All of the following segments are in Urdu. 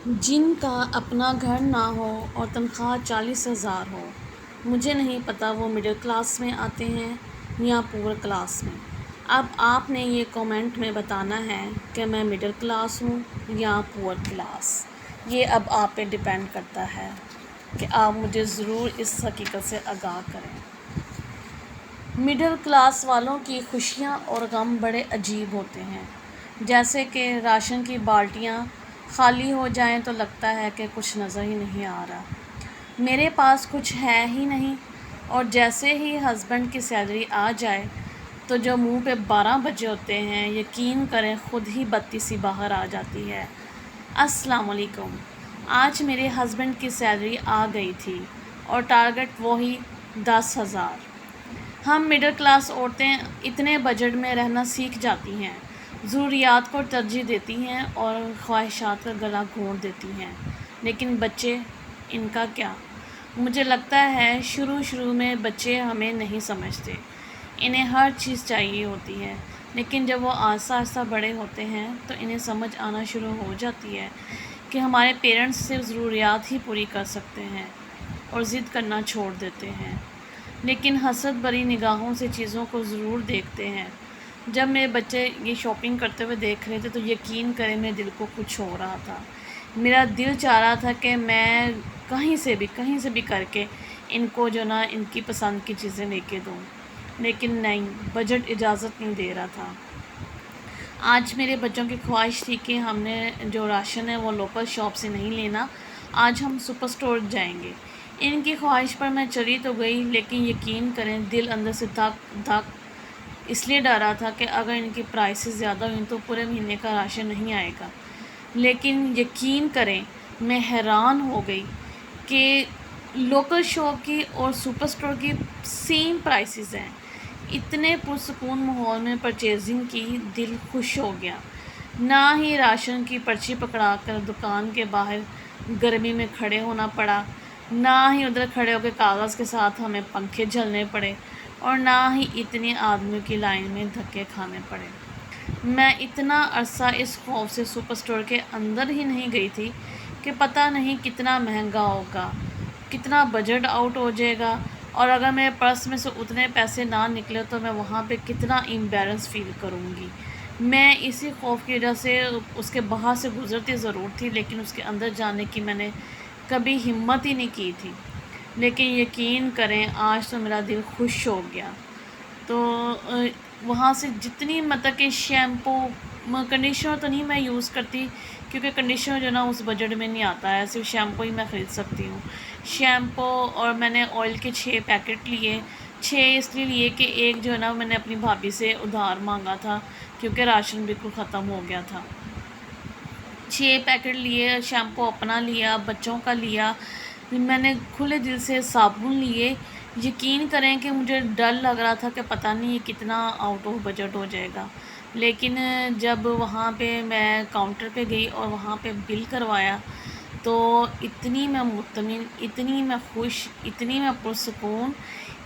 جن کا اپنا گھر نہ ہو اور تنخواہ 40,000 ہو، مجھے نہیں پتہ وہ مڈل کلاس میں آتے ہیں یا پور کلاس میں۔ اب آپ نے یہ کامنٹ میں بتانا ہے کہ میں مڈل کلاس ہوں یا پور کلاس۔ یہ اب آپ پہ ڈیپینڈ کرتا ہے کہ آپ مجھے ضرور اس حقیقت سے آگاہ کریں۔ مڈل کلاس والوں کی خوشیاں اور غم بڑے عجیب ہوتے ہیں، جیسے کہ راشن کی بالٹیاں خالی ہو جائیں تو لگتا ہے کہ کچھ نظر ہی نہیں آ رہا، میرے پاس کچھ ہے ہی نہیں، اور جیسے ہی ہسبینڈ کی سیلری آ جائے تو جو منہ پہ 12 بجے ہوتے ہیں، یقین کریں خود ہی بتی سی باہر آ جاتی ہے۔ السلام علیکم، آج میرے ہسبینڈ کی سیلری آ گئی تھی اور ٹارگٹ وہی 10,000۔ ہم مڈل کلاس عورتیں اتنے بجٹ میں رہنا سیکھ جاتی ہیں، ضروریات کو ترجیح دیتی ہیں اور خواہشات کا گلا گھونٹ دیتی ہیں، لیکن بچے، ان کا کیا؟ مجھے لگتا ہے شروع میں بچے ہمیں نہیں سمجھتے، انہیں ہر چیز چاہیے ہوتی ہے، لیکن جب وہ آہستہ آہستہ بڑے ہوتے ہیں تو انہیں سمجھ آنا شروع ہو جاتی ہے کہ ہمارے پیرنٹس صرف ضروریات ہی پوری کر سکتے ہیں اور ضد کرنا چھوڑ دیتے ہیں، لیکن حسد بھری نگاہوں سے چیزوں کو ضرور دیکھتے ہیں۔ جب میرے بچے یہ شاپنگ کرتے ہوئے دیکھ رہے تھے تو یقین کریں میرے دل کو کچھ ہو رہا تھا، میرا دل چاہ رہا تھا کہ میں کہیں سے بھی کر کے ان کو جو نا ان کی پسند کی چیزیں لے کے دوں، لیکن نہیں، بجٹ اجازت نہیں دے رہا تھا۔ آج میرے بچوں کی خواہش تھی کہ ہم نے جو راشن ہے وہ لوکل شاپ سے نہیں لینا، آج ہم سپر اسٹور جائیں گے۔ ان کی خواہش پر میں چلی تو گئی، لیکن یقین کریں دل اندر سے دھک اس لیے ڈر رہا تھا کہ اگر ان کی پرائسز زیادہ ہوئیں تو پورے مہینے کا راشن نہیں آئے گا، لیکن یقین کریں میں حیران ہو گئی کہ لوکل شاپ کی اور سپر اسٹور کی سیم پرائسز ہیں۔ اتنے پرسکون ماحول میں پرچیزنگ کی، دل خوش ہو گیا، نہ ہی راشن کی پرچی پکڑا کر دکان کے باہر گرمی میں کھڑے ہونا پڑا، نہ ہی ادھر کھڑے ہو کے کاغذ کے ساتھ ہمیں پنکھے جھلنے پڑے، اور نہ ہی اتنی آدمیوں کی لائن میں دھکے کھانے پڑے۔ میں اتنا عرصہ اس خوف سے سپر اسٹور کے اندر ہی نہیں گئی تھی کہ پتہ نہیں کتنا مہنگا ہوگا، کتنا بجٹ آؤٹ ہو جائے گا، اور اگر میرے پرس میں سے اتنے پیسے نہ نکلے تو میں وہاں پہ کتنا امبیرنس فیل کروں گی۔ میں اسی خوف کی وجہ سے اس کے باہر سے گزرتی ضرور تھی، لیکن اس کے اندر جانے کی میں نے کبھی ہمت ہی نہیں کی تھی، لیکن یقین کریں آج تو میرا دل خوش ہو گیا۔ تو وہاں سے جتنی مطلب کہ شیمپو، کنڈیشنر تو نہیں میں یوز کرتی، کیونکہ کنڈیشنر جو نا اس بجٹ میں نہیں آتا ہے، صرف شیمپو ہی میں خرید سکتی ہوں۔ شیمپو، اور میں نے آئل کے 6 پیکٹ لیے، 6 اس لیے لیے کہ ایک جو ہے نا میں نے اپنی بھابھی سے ادھار مانگا تھا کیونکہ راشن بالکل ختم ہو گیا تھا۔ 6 پیکٹ لیے، شیمپو اپنا لیا، بچوں کا لیا، میں نے کھلے دل سے صابن لیے۔ یقین کریں کہ مجھے ڈر لگ رہا تھا کہ پتہ نہیں یہ کتنا آؤٹ آف بجٹ ہو جائے گا، لیکن جب وہاں پہ میں کاؤنٹر پہ گئی اور وہاں پہ بل کروایا تو اتنی میں مطمئن، اتنی میں خوش، اتنی میں پرسکون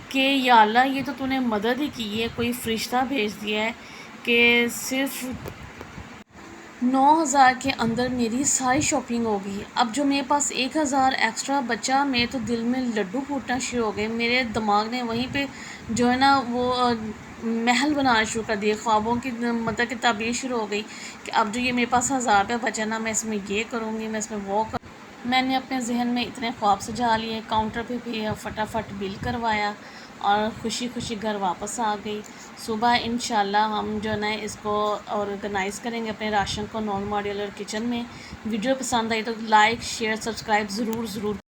کہ یا اللہ یہ تو نے مدد ہی کی ہے، کوئی فرشتہ بھیج دیا ہے کہ صرف 9,000 کے اندر میری ساری شاپنگ ہو گئی۔ اب جو میرے پاس 1,000 ایکسٹرا بچا، میرے تو دل میں لڈو پھوٹنا شروع ہو گئے، میرے دماغ نے وہیں پہ جو ہے نا وہ محل بنانا شروع کر دیے، خوابوں کی مطلب کہ تعبیر شروع ہو گئی کہ اب جو یہ میرے پاس 1,000 روپے بچا نا، میں اس میں یہ کروں گی، میں اس میں وہ کروں گی۔ میں نے اپنے ذہن میں اتنے خواب سجا لیے، کاؤنٹر پہ بھی فٹافٹ بل کروایا اور خوشی خوشی گھر واپس آ گئی۔ صبح انشاءاللہ ہم جو ہے نا اس کو آرگنائز کریں گے اپنے راشن کو نان ماڈیولر کچن میں۔ ویڈیو پسند آئی تو لائک، شیئر، سبسکرائب ضرور